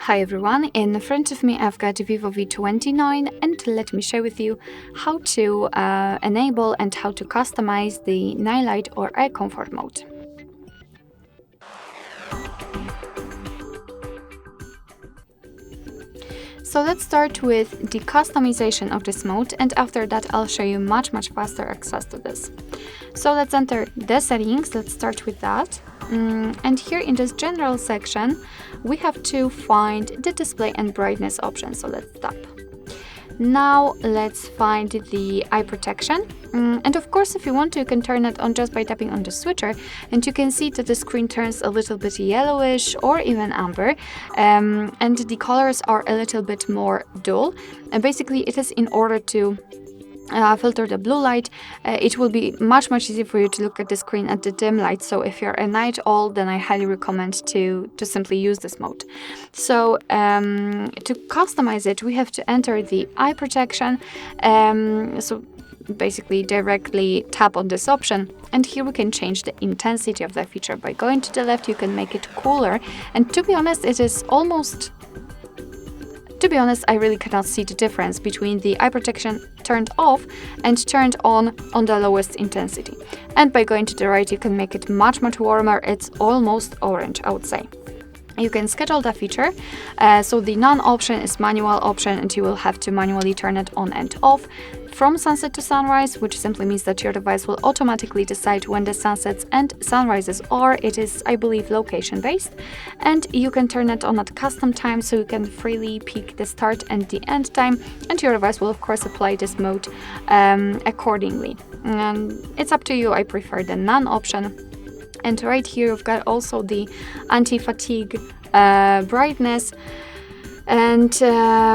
Hi everyone, in front of me I've got VIVO V29 and let me share with you how to enable and how to customize the night light or eye comfort mode. So let's start with the customization of this mode, and after that I'll show you much faster access to this. So let's enter the settings, let's start with that. And here in this general section we have to find the display and brightness option, so let's tap. Now let's find the eye protection, and of course if you want to you can turn it on just by tapping on the switcher, and you can see that the screen turns a little bit yellowish or even amber, and the colors are a little bit more dull, and basically it is in order to filter the blue light. It will be much easier for you to look at the screen at the dim light, so if you're a night owl then I highly recommend to simply use this mode. So to customize it we have to enter the eye protection, so basically directly tap on this option, and here we can change the intensity of that feature. By going to the left you can make it cooler, and to be honest I really cannot see the difference between the eye protection turned off and turned on the lowest intensity. And by going to the right you can make it much warmer. It's almost orange, I would say. You can schedule that feature, so the none option is manual option, and you will have to manually turn it on and off from sunset to sunrise, which simply means that your device will automatically decide when the sunsets and sunrises are. It is, I believe, location based, and you can turn it on at custom time, so you can freely pick the start and the end time, and your device will of course apply this mode accordingly. It's up to you. I prefer the none option. And right here you've got also the anti-fatigue brightness, and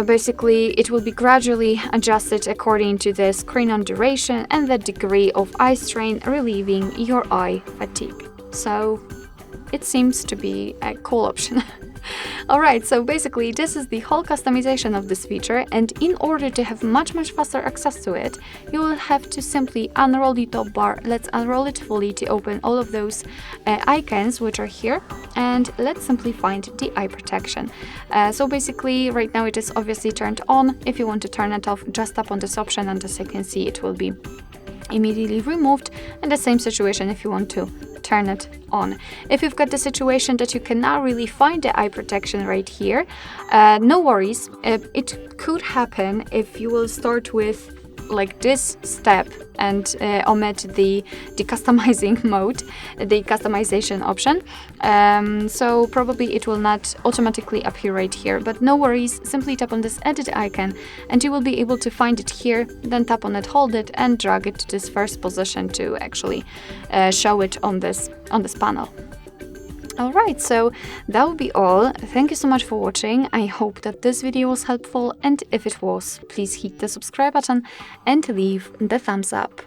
basically it will be gradually adjusted according to the screen on duration and the degree of eye strain, relieving your eye fatigue. So it seems to be a cool option. Alright, so basically this is the whole customization of this feature, and in order to have much faster access to it, you will have to simply unroll the top bar. Let's unroll it fully to open all of those icons which are here, and let's simply find the eye protection. So basically right now it is obviously turned on. If you want to turn it off, just tap on this option, and as you can see it will be immediately removed. And the same situation if you want to turn it on. If you've got the situation that you cannot really find the eye protection right here, no worries. It could happen if you will start with like this step and omit the customizing mode, the customization option. So probably it will not automatically appear right here, but no worries. Simply tap on this edit icon and you will be able to find it here. Then tap on it, hold it, and drag it to this first position to actually show it on this panel. Alright, so that will be all. Thank you so much for watching. I hope that this video was helpful, and if it was, please hit the subscribe button and leave the thumbs up.